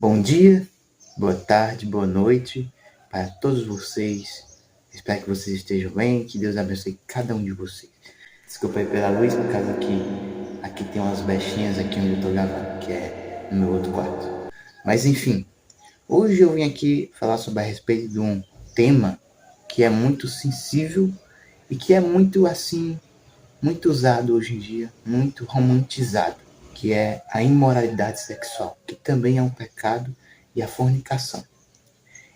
Bom dia, boa tarde, boa noite para todos vocês. Espero que vocês estejam bem, que Deus abençoe cada um de vocês. Desculpa aí pela luz, por causa que aqui tem umas bechinhas aqui onde eu tô gravando, que é no meu outro quarto. Mas enfim, hoje eu vim aqui falar sobre a respeito de um tema que é muito sensível e que é muito muito usado hoje em dia, muito romantizado, que é a imoralidade sexual, que também é um pecado, e a fornicação.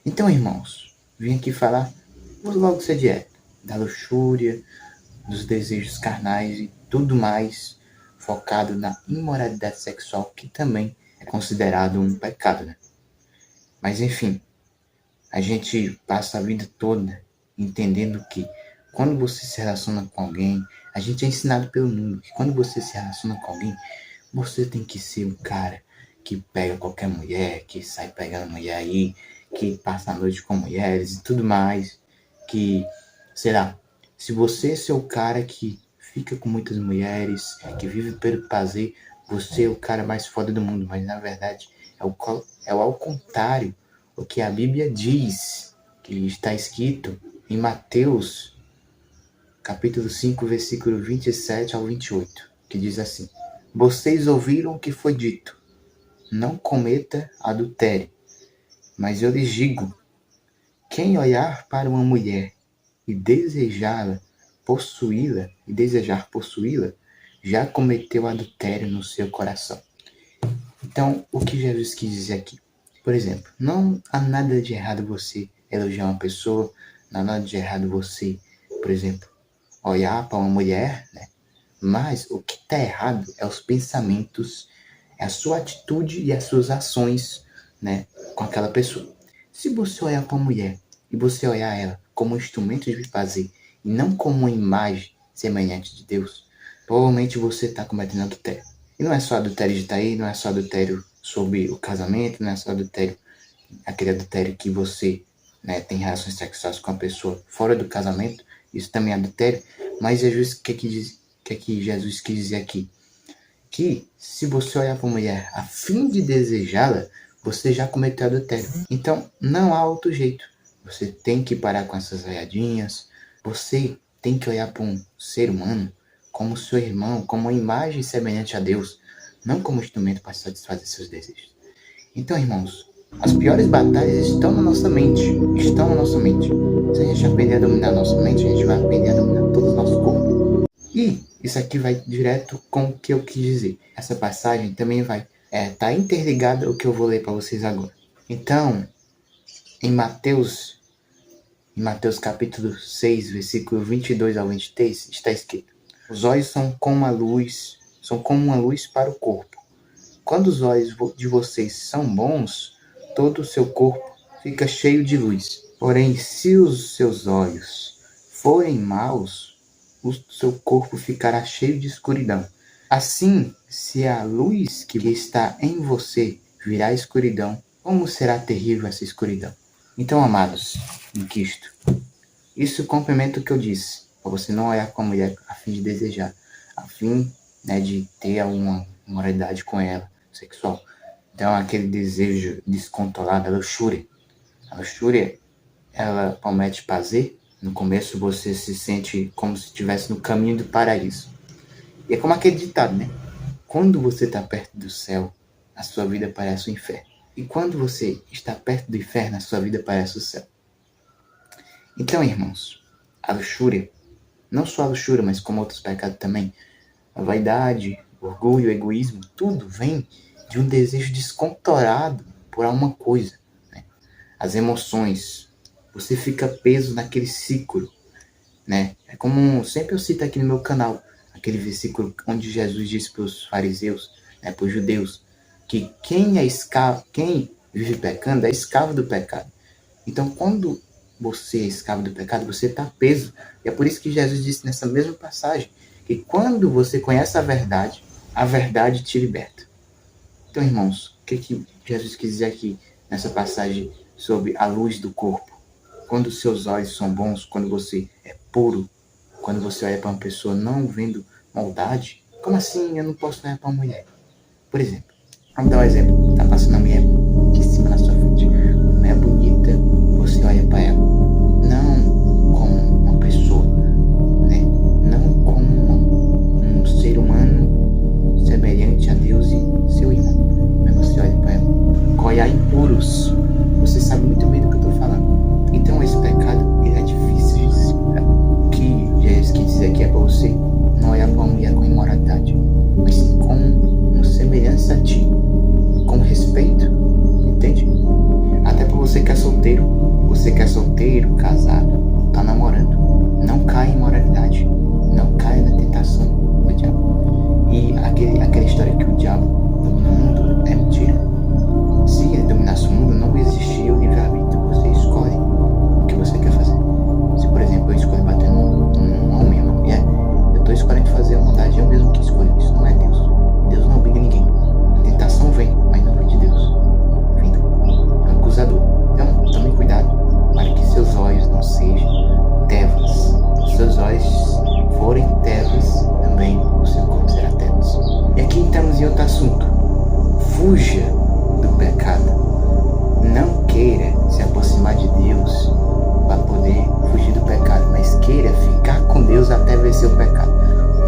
Então, irmãos, vim aqui falar logo dessa dieta, da luxúria, dos desejos carnais e tudo mais focado na imoralidade sexual, que também é considerado um pecado, né? Mas enfim, a gente passa a vida toda entendendo que quando você se relaciona com alguém, a gente é ensinado pelo mundo que quando você se relaciona com alguém, você tem que ser um cara que pega qualquer mulher, que sai pegando mulher aí, que passa a noite com mulheres e tudo mais, que, sei lá, se você é o cara que fica com muitas mulheres, que vive pelo prazer, você é o cara mais foda do mundo, mas na verdade é o ao contrário, o que a Bíblia diz, que está escrito em Mateus, capítulo 5, versículo 27 ao 28, que diz assim: Vocês ouviram o que foi dito, não cometa adultério. Mas eu lhes digo, quem olhar para uma mulher e desejar possuí-la, já cometeu adultério no seu coração. Então, o que Jesus quis dizer aqui? Por exemplo, não há nada de errado você elogiar uma pessoa, não há nada de errado você, por exemplo, olhar para uma mulher, né? Mas o que está errado é os pensamentos, é a sua atitude e as suas ações, né, com aquela pessoa. Se você olhar para uma mulher e você olhar ela como um instrumento de prazer e não como uma imagem semelhante de Deus, provavelmente você está cometendo adultério. E não é só adultério de trair, não é só adultério sobre o casamento, não é só adultério, aquele adultério que você, né, tem relações sexuais com a pessoa fora do casamento, isso também é adultério. Mas Jesus, o que é que Jesus quis dizer aqui? Que se você olhar para uma mulher a fim de desejá-la, você já cometeu adultério. Então, não há outro jeito. Você tem que parar com essas olhadinhas. Você tem que olhar para um ser humano como seu irmão, como uma imagem semelhante a Deus, não como instrumento para satisfazer seus desejos. Então, irmãos, as piores batalhas estão na nossa mente. Estão na nossa mente. Se a gente aprender a dominar a nossa mente, a gente vai aprender a dominar todo o nosso corpo. E isso aqui vai direto com o que eu quis dizer. Essa passagem também vai tá interligada ao que eu vou ler para vocês agora. Então, em Mateus capítulo 6, versículo 22 ao 23, está escrito: Os olhos são como uma luz para o corpo. Quando os olhos de vocês são bons, todo o seu corpo fica cheio de luz. Porém, se os seus olhos forem maus, o seu corpo ficará cheio de escuridão. Assim, se a luz que está em você virar escuridão, como será terrível essa escuridão? Então, amados, em Cristo, isso complementa o que eu disse, para você não olhar com a mulher a fim de desejar, a fim, né, de ter alguma moralidade com ela, sexual. Então, aquele desejo descontrolado, a luxúria. A luxúria, ela promete prazer. No começo você se sente como se estivesse no caminho do paraíso. E é como aquele ditado, né? Quando você está perto do céu, a sua vida parece o inferno. E quando você está perto do inferno, a sua vida parece o céu. Então, irmãos, a luxúria, não só a luxúria, mas como outros pecados também, a vaidade, o orgulho, o egoísmo, tudo vem de um desejo descontrolado por alguma coisa, né? As emoções, você fica preso naquele ciclo, né? É como sempre eu cito aqui no meu canal, aquele versículo onde Jesus disse para os fariseus, né, para os judeus, que quem vive pecando é escravo do pecado. Então, quando você é escravo do pecado, você está preso. E é por isso que Jesus disse nessa mesma passagem, que quando você conhece a verdade te liberta. Então, irmãos, o que Jesus quis dizer aqui nessa passagem sobre a luz do corpo? Quando os seus olhos são bons, quando você é puro, quando você olha para uma pessoa não vendo maldade, como assim eu não posso olhar para uma mulher? Por exemplo, vamos dar um exemplo. Tá passando uma mulher solteiro, você que é solteiro, casado, tá namorando, não caia em imoralidade, não caia na tentação do diabo. E aquela história que o diabo domina o mundo é mentira. Se ele dominasse o mundo, não existia o livre-arbítrio. Você escolhe o que você quer fazer. Se, por exemplo, eu escolho bater num homem, numa mulher, eu estou escolhendo fazer a maldade. Eu mesmo que escolho. Isso não é Deus. Deus não obriga ninguém. A tentação vem, mas não vem de Deus. Vem do acusador. Então, tome cuidado para que seus olhos não sejam trevas. Se seus olhos forem trevas, também o seu corpo será trevas. E aqui estamos em outro assunto. Fuja do pecado. Não queira se aproximar de Deus para poder fugir do pecado, mas queira ficar com Deus até vencer o pecado.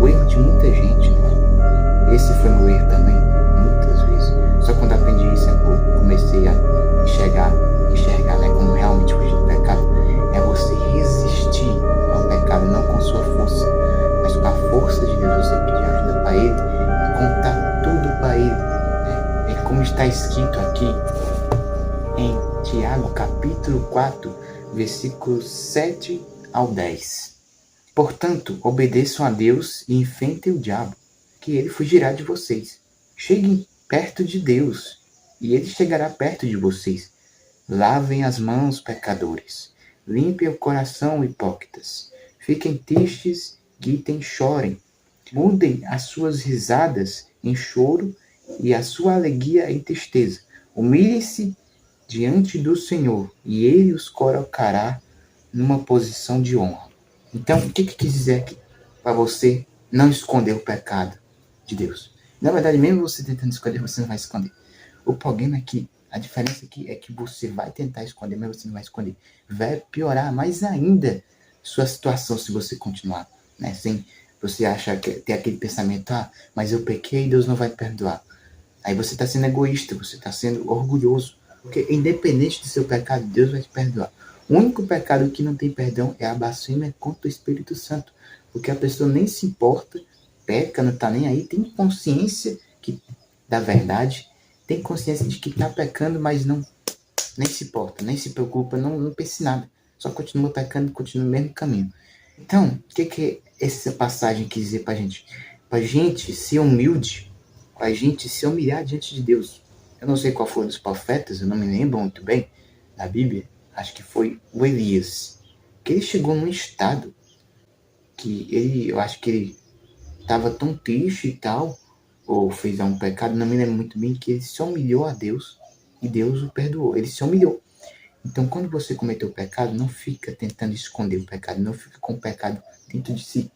O erro de muita gente, né? Esse foi meu erro também, muitas vezes. Só quando aprendi isso eu comecei a enxergar, né, como realmente fugir do pecado. É você resistir ao pecado, não com sua força, mas com a força de Deus. Você pedir ajuda para Ele e contar tudo para Ele. É como está escrito aqui em Tiago, capítulo 4, versículos 7 ao 10. Portanto, obedeçam a Deus e enfrentem o diabo, que ele fugirá de vocês. Cheguem perto de Deus, e ele chegará perto de vocês. Lavem as mãos, pecadores. Limpem o coração, hipócritas. Fiquem tristes, gritem, chorem. Mudem as suas risadas em choro e a sua alegria em tristeza. Humilhem-se diante do Senhor, e Ele os colocará numa posição de honra. Então, o que quis dizer aqui? Para você não esconder o pecado de Deus. Na verdade, mesmo você tentando esconder, você não vai esconder. O problema aqui, a diferença aqui é que você vai tentar esconder, mas você não vai esconder. Vai piorar mais ainda sua situação se você continuar, né? Sem você achar que tem aquele pensamento, mas eu pequei e Deus não vai perdoar. Aí você está sendo egoísta, você está sendo orgulhoso. Porque independente do seu pecado, Deus vai te perdoar. O único pecado que não tem perdão é a blasfêmia contra o Espírito Santo. Porque a pessoa nem se importa, peca, não está nem aí, tem consciência da verdade, tem consciência de que está pecando, mas nem se importa, nem se preocupa, não pensa em nada. Só continua pecando, continua no mesmo caminho. Então, o que essa passagem quer dizer para a gente? Para a gente ser humilde, para a gente se humilhar diante de Deus. Eu não sei qual foi dos profetas, eu não me lembro muito bem, na Bíblia, acho que foi o Elias, que ele chegou num estado que eu acho que ele estava tão triste e tal, ou fez um pecado, não me lembro muito bem, que ele se humilhou a Deus e Deus o perdoou, ele se humilhou. Então, quando você cometeu o pecado, não fica tentando esconder o pecado, não fica com o pecado dentro de si.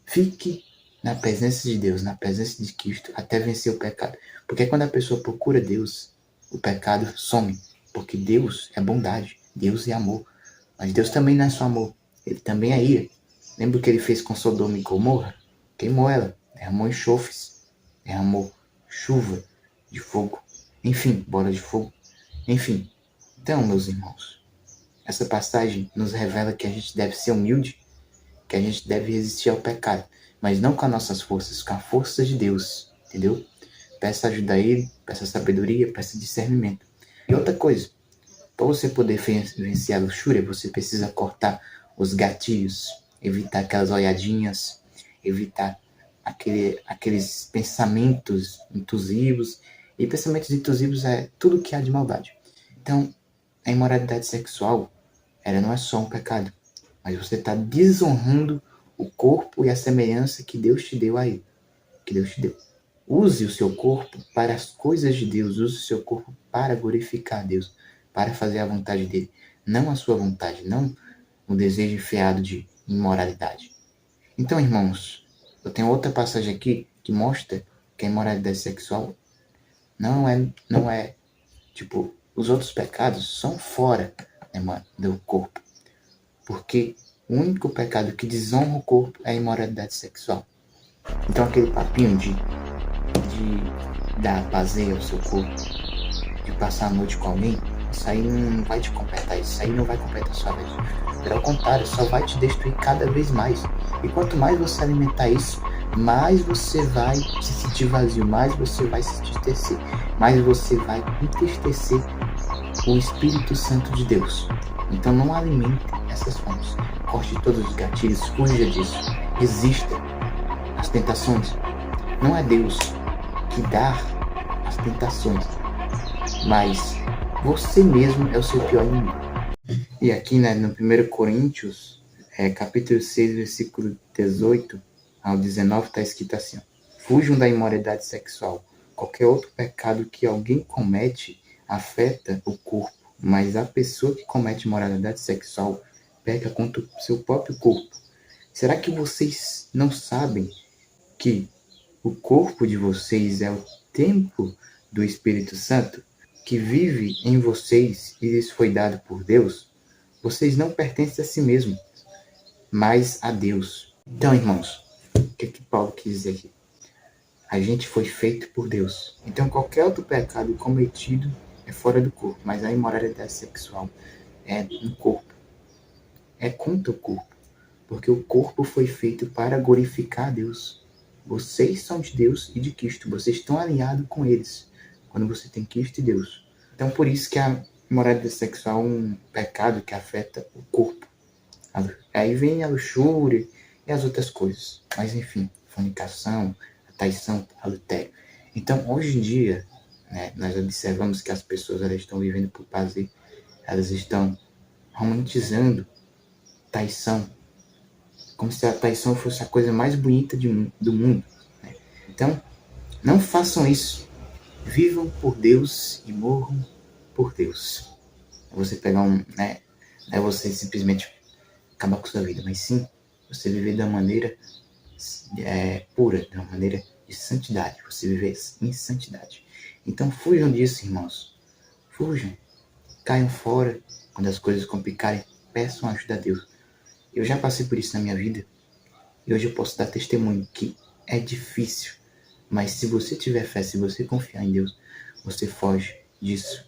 Fique na presença de Deus, na presença de Cristo, até vencer o pecado. Porque quando a pessoa procura Deus, o pecado some. Porque Deus é bondade, Deus é amor. Mas Deus também não é só amor, Ele também é ira. Lembra o que Ele fez com Sodoma e Gomorra? Queimou ela, derramou enxofres, derramou chuva de fogo, enfim, bola de fogo, enfim. Então, meus irmãos, essa passagem nos revela que a gente deve ser humilde, que a gente deve resistir ao pecado, mas não com as nossas forças, com a força de Deus, entendeu? Peça ajuda a Ele, peça sabedoria, peça discernimento. E outra coisa, para você poder vencer a luxúria, você precisa cortar os gatilhos, evitar aquelas olhadinhas, evitar aqueles pensamentos intrusivos. E pensamentos intrusivos é tudo que há de maldade. Então, a imoralidade sexual, ela não é só um pecado, mas você está desonrando o corpo e a semelhança que Deus te deu a Ele, que Deus te deu. Use o seu corpo para as coisas de Deus, use o seu corpo para glorificar a Deus, para fazer a vontade dele, não a sua vontade, não o desejo enfiado de imoralidade. Então, irmãos, eu tenho outra passagem aqui que mostra que a imoralidade sexual não é tipo, os outros pecados são fora, né, do corpo. Porque o único pecado que desonra o corpo é a imoralidade sexual. Então aquele papinho de dar prazer ao seu corpo, de passar a noite com alguém, isso aí não vai te completar, isso aí não vai completar a sua vida. Pelo contrário, só vai te destruir cada vez mais. E quanto mais você alimentar isso, mais você vai se sentir vazio, mais você vai se entristecer, mais você vai entristecer o Espírito Santo de Deus. Então não alimente essas fontes. Corte todos os gatilhos, fuja disso. Resista às tentações. Não é Deus que dá as tentações, mas você mesmo é o seu pior inimigo. E aqui, né, no 1 Coríntios, capítulo 6, versículo 18 ao 19, está escrito assim: fujam da imoralidade sexual. Qualquer outro pecado que alguém comete afeta o corpo, mas a pessoa que comete imoralidade sexual peca contra o seu próprio corpo. Será que vocês não sabem que o corpo de vocês é o templo do Espírito Santo, que vive em vocês e lhes foi dado por Deus? Vocês não pertencem a si mesmos, mas a Deus. Então, irmãos, o que Paulo quis dizer aqui? A gente foi feito por Deus. Então, qualquer outro pecado cometido é fora do corpo, mas a imoralidade sexual é no corpo. É contra o corpo, porque o corpo foi feito para glorificar a Deus. Vocês são de Deus e de Cristo. Vocês estão alinhados com eles quando você tem Cristo e Deus. Então, por isso que a imoralidade sexual é um pecado que afeta o corpo. Aí vem a luxúria e as outras coisas. Mas, enfim, fornicação, traição, adultério. Então, hoje em dia, né, nós observamos que as pessoas elas estão vivendo por prazer. Elas estão romantizando traição, como se a traição fosse a coisa mais bonita do mundo. Né? Então, não façam isso. Vivam por Deus e morram por Deus. É você pegar não é você simplesmente acabar com sua vida, mas sim você viver da maneira pura, da maneira de santidade. Você viver em santidade. Então, fujam disso, irmãos. Fujam. Caiam fora. Quando as coisas complicarem, peçam ajuda a Deus. Eu já passei por isso na minha vida. E hoje eu posso dar testemunho que é difícil. Mas se você tiver fé, se você confiar em Deus, você foge disso.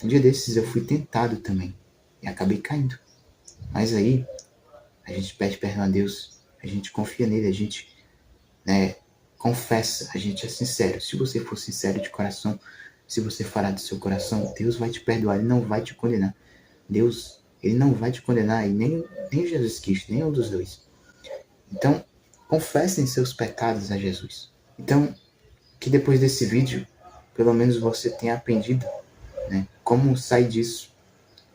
Um dia desses eu fui tentado também. E acabei caindo. Mas aí, a gente pede perdão a Deus. A gente confia nele. A gente confessa. A gente é sincero. Se você for sincero de coração, se você falar do seu coração, Deus vai te perdoar. Ele não vai te condenar. Deus, ele não vai te condenar. E nem Jesus Cristo, nem um dos dois. Então, confessem seus pecados a Jesus. Então, que depois desse vídeo, pelo menos você tenha aprendido, né, como sair disso.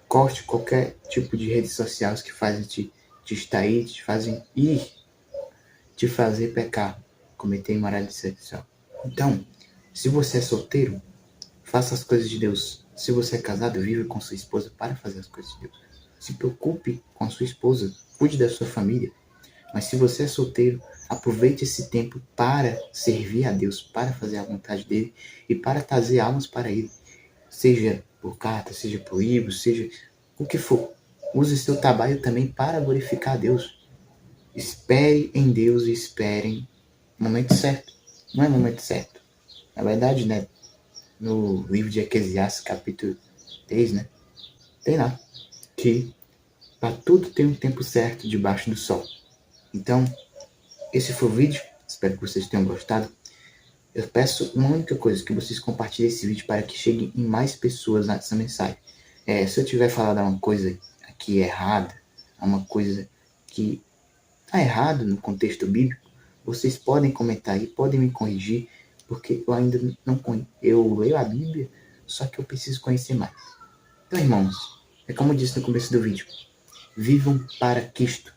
Corte qualquer tipo de redes sociais que fazem te distrair, te fazem te fazer pecar, cometer imoralidade sexual. Então, se você é solteiro, faça as coisas de Deus. Se você é casado, viva com sua esposa para fazer as coisas de Deus. Se preocupe com a sua esposa, cuide da sua família. Mas se você é solteiro, aproveite esse tempo para servir a Deus, para fazer a vontade dele e para trazer almas para ele. Seja por carta, seja por livro, seja o que for. Use seu trabalho também para glorificar a Deus. Espere em Deus e espere no momento certo. Não é o momento certo. Na verdade, né, no livro de Eclesiastes, capítulo 3, né, tem lá que para tudo tem um tempo certo debaixo do sol. Então, esse foi o vídeo. Espero que vocês tenham gostado. Eu peço uma única coisa, que vocês compartilhem esse vídeo para que chegue em mais pessoas essa mensagem. Se eu tiver falado uma coisa aqui errada, uma coisa que está errado no contexto bíblico, vocês podem comentar aí, podem me corrigir, porque eu ainda não conheço. Eu leio a Bíblia, só que eu preciso conhecer mais. Então, irmãos, é como eu disse no começo do vídeo, vivam para Cristo,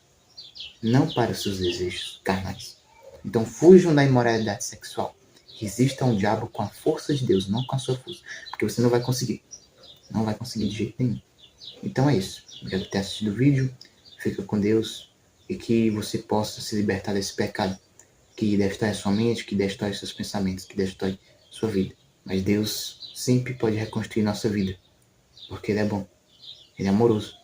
não para os seus desejos carnais. Então fujam da imoralidade sexual. Resistam ao diabo com a força de Deus, não com a sua força. Porque você não vai conseguir. Não vai conseguir de jeito nenhum. Então é isso. Obrigado por ter assistido o vídeo. Fica com Deus. E que você possa se libertar desse pecado que destrói a sua mente, que destrói seus pensamentos, que destrói sua vida. Mas Deus sempre pode reconstruir nossa vida. Porque Ele é bom. Ele é amoroso.